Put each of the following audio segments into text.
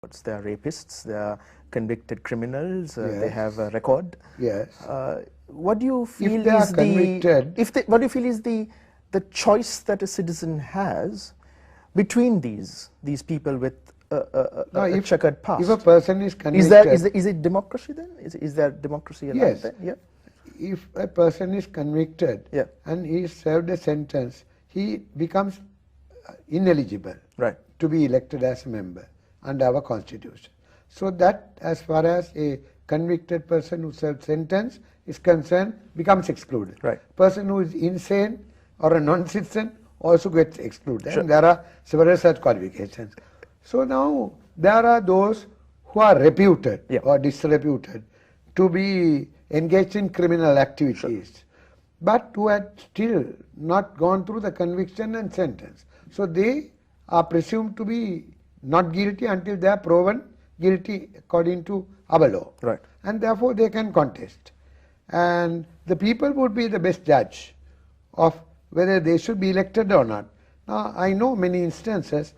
They are rapists, they are convicted criminals, Yes. they have a record. Yes. What do you feel If they are is convicted, what do you feel is the choice that a citizen has between these people with a checkered past? If a person is convicted, is it democracy then? Is there democracy allowed yes. then? Yeah. If a person is convicted, Yeah. and he served a sentence, he becomes ineligible, Right. to be elected as a member under our constitution. So that, as far as a convicted person who served sentence is concerned, becomes excluded. Right. Person who is insane or a non-citizen also gets excluded. Sure. And there are several such qualifications. So now there are those who are reputed, Yeah. or disreputed to be engaged in criminal activities, Sure. but who had still not gone through the conviction and sentence. So they are presumed to be not guilty until they are proven guilty according to our law. Right. And therefore they can contest. And the people would be the best judge of whether they should be elected or not. Now, I know many instances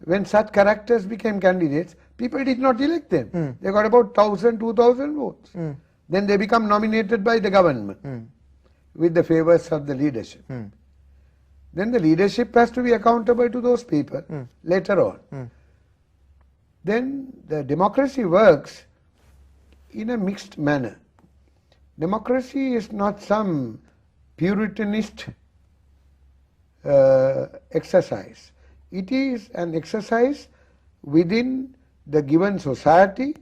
when such characters became candidates, people did not elect them. They got about 1,000, 2,000 votes. Then they become nominated by the government with the favors of the leadership. Then the leadership has to be accountable to those people later on. Then the democracy works in a mixed manner. Democracy is not some Puritanist exercise. It is an exercise within the given society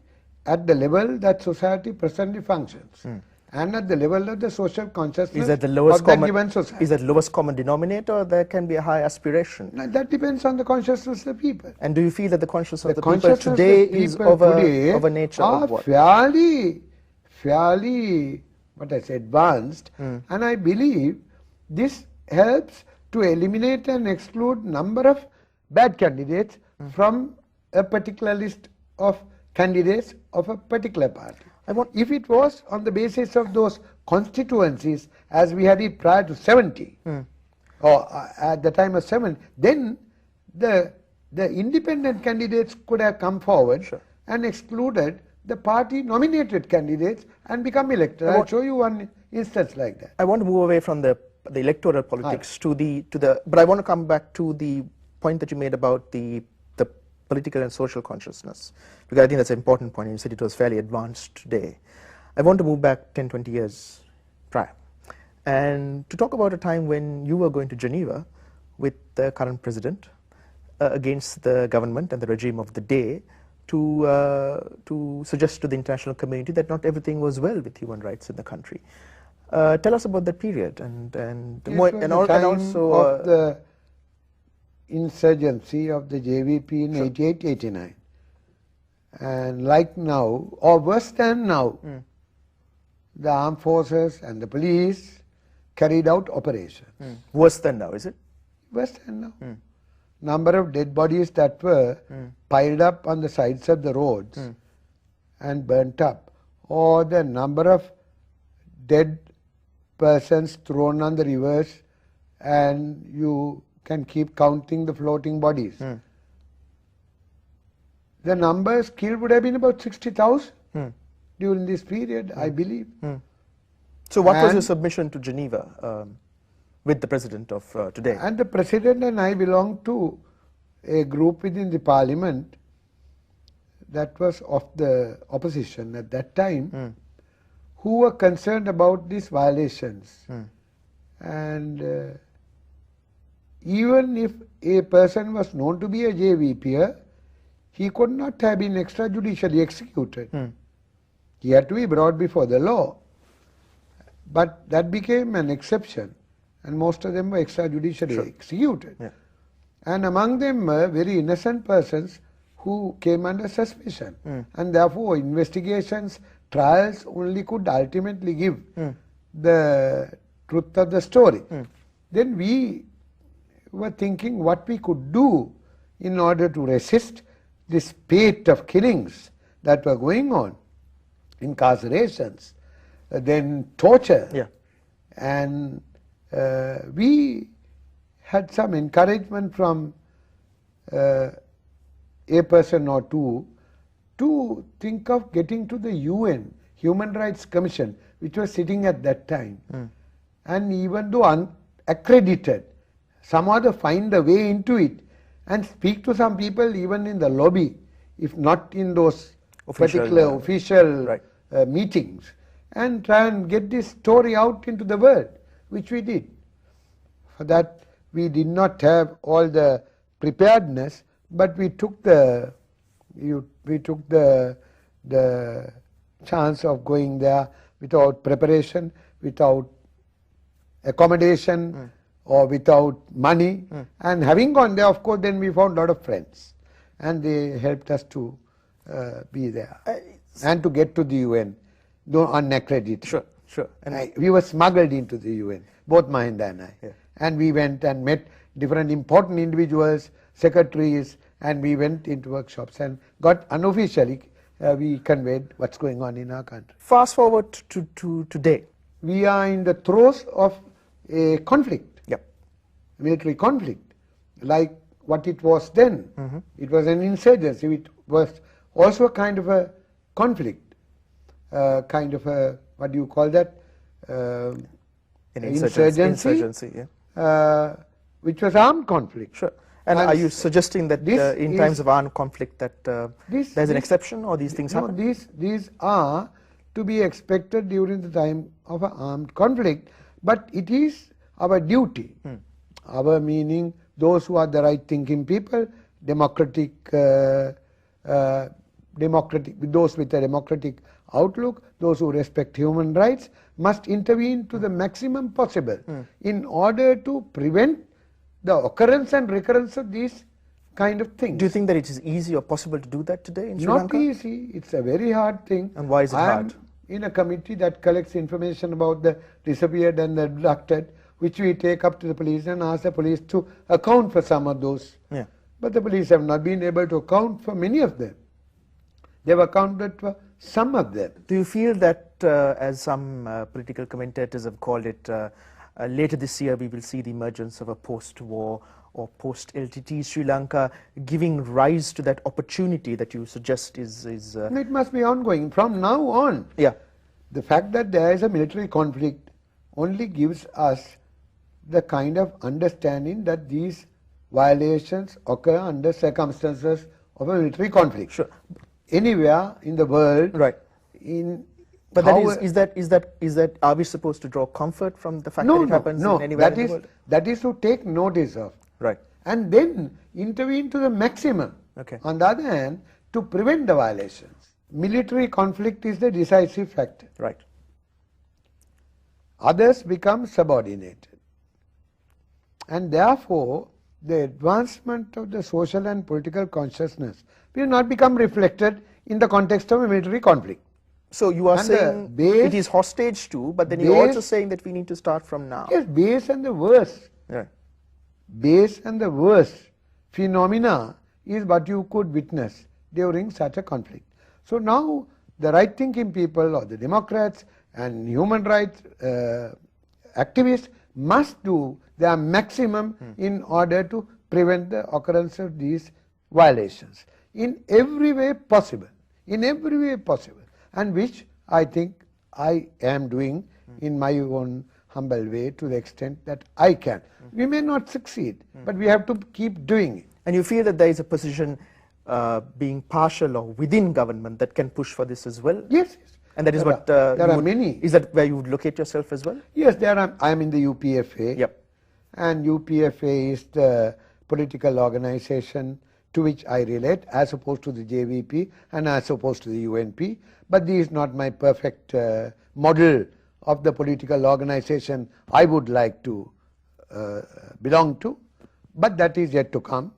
at the level that society presently functions, and at the level of the social consciousness Is that the lowest of that common given society. Is that lowest common denominator, or there can be a high aspiration? Now, that depends on the consciousness of the people. And do you feel that the consciousness of the people consciousness of today the is people of today a nature are of what? fairly, what I say, advanced, and I believe this helps to eliminate and exclude number of bad candidates from a particular list of candidates of a particular party. If it was on the basis of those constituencies as we had it prior to 70, or at the time of 7, then the independent candidates could have come forward and excluded the party nominated candidates and become elected. I'll show you one instance like that. I want to move away from the electoral politics but I want to come back to the point that you made about the political and social consciousness, because I think that's an important point. You said it was fairly advanced today. I want to move back 10, 20 years prior, and to talk about a time when you were going to Geneva with the current president against the government and the regime of the day to suggest to the international community that not everything was well with human rights in the country. Tell us about that period and also of the insurgency of the JVP in 88-89, and like now, or worse than now, the armed forces and the police carried out operations. Worse than now, is it? Worse than now. Number of dead bodies that were piled up on the sides of the roads and burnt up, or the number of dead persons thrown on the rivers, and you can keep counting the floating bodies. The numbers killed would have been about 60,000 during this period, I believe. So what was your submission to Geneva with the president of today? And the president and I belong to a group within the parliament that was of the opposition at that time, who were concerned about these violations. And even if a person was known to be a JVPer, he could not have been extrajudicially executed. He had to be brought before the law. But that became an exception, and most of them were extrajudicially executed. And among them were very innocent persons who came under suspicion. And therefore investigations, trials only could ultimately give the truth of the story. Then we were thinking what we could do in order to resist this spate of killings that were going on, incarcerations, then torture. And we had some encouragement from a person or two to think of getting to the UN, Human Rights Commission, which was sitting at that time. And even though unaccredited, somehow to find a way into it and speak to some people even in the lobby, if not in those particular official meetings, and try and get this story out into the world, which we did. For that, we did not have all the preparedness, but we took the chance of going there without preparation, without accommodation, or without money. And having gone there, of course, then we found a lot of friends, and they helped us to be there and to get to the UN, though unaccredited. Sure. And we were smuggled into the UN, both Mahinda and I. And we went and met different important individuals, secretaries, and we went into workshops and got unofficially, we conveyed what's going on in our country. Fast forward to today. We are in the throes of a conflict, military conflict, like what it was then. It was an insurgency. It was also a kind of a conflict, kind of a, what do you call that? An insurgency, which was armed conflict. Sure. And are you suggesting that in times of armed conflict that there's an exception, or these things happen? These are to be expected during the time of an armed conflict, but it is our duty, our meaning those who are the right thinking people, democratic, those with a democratic outlook, those who respect human rights, must intervene to the maximum possible in order to prevent the occurrence and recurrence of these kind of things. Do you think that it is easy or possible to do that today in Sri Lanka? Not easy. It's a very hard thing. And why is it hard? In a committee that collects information about the disappeared and the abducted, which we take up to the police and ask the police to account for some of those. But the police have not been able to account for many of them. They have accounted for some of them. Do you feel that, as some political commentators have called it, later this year we will see the emergence of a post-war or post-LTT Sri Lanka, giving rise to that opportunity that you suggest is... It must be ongoing from now on. The fact that there is a military conflict only gives us the kind of understanding that these violations occur under circumstances of a military conflict. Anywhere in the world. But is that are we supposed to draw comfort from the fact that it happens anywhere in the world? That is to take notice of. And then intervene to the maximum. On the other hand, to prevent the violations. Military conflict is the decisive factor. Others become subordinated. And therefore, the advancement of the social and political consciousness will not become reflected in the context of a military conflict. So you are saying it is hostage too, but then you're also saying that we need to start from now. Yes, base and the worst. Base and the worst phenomena is what you could witness during such a conflict. So now the right thinking people or the Democrats and human rights activists must do their maximum in order to prevent the occurrence of these violations in every way possible, and which I think I am doing in my own humble way to the extent that I can. We may not succeed, but we have to keep doing it. And you feel that there is a position being partial or within government that can push for this as well? Yes. And that is what there are many. Is that where you would locate yourself as well? Yes, I am in the UPFA. And UPFA is the political organization to which I relate, as opposed to the JVP and as opposed to the UNP. But this is not my perfect model of the political organization I would like to belong to. But that is yet to come.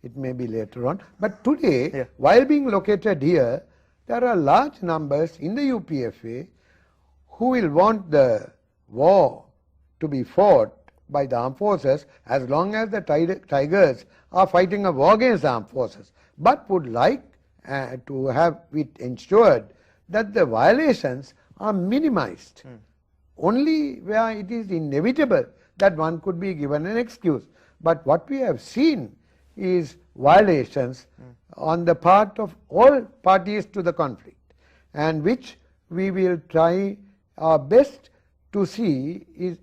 It may be later on. But today, while being located here, there are large numbers in the UPFA who will want the war to be fought by the armed forces as long as the tigers are fighting a war against the armed forces, but would like to have it ensured that the violations are minimized. Only where it is inevitable that one could be given an excuse. But what we have seen is violations on the part of all parties to the conflict, and which we will try our best to see is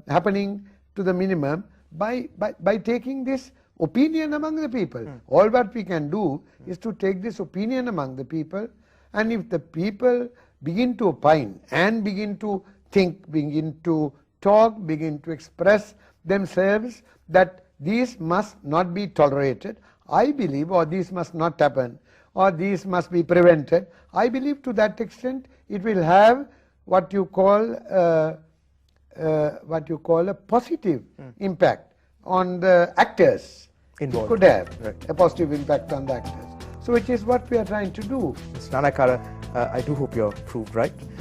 happening to the minimum by taking this opinion among the people. All what we can do is to take this opinion among the people, and if the people begin to opine and begin to think, begin to talk, begin to express themselves that these must not be tolerated, I believe, or these must not happen, or these must be prevented, I believe to that extent it will have what you call a positive impact on the actors. Involved. It could have Right. a positive impact on the actors. So which is what we are trying to do. Ms. Nanayakkara, I do hope you're proved right.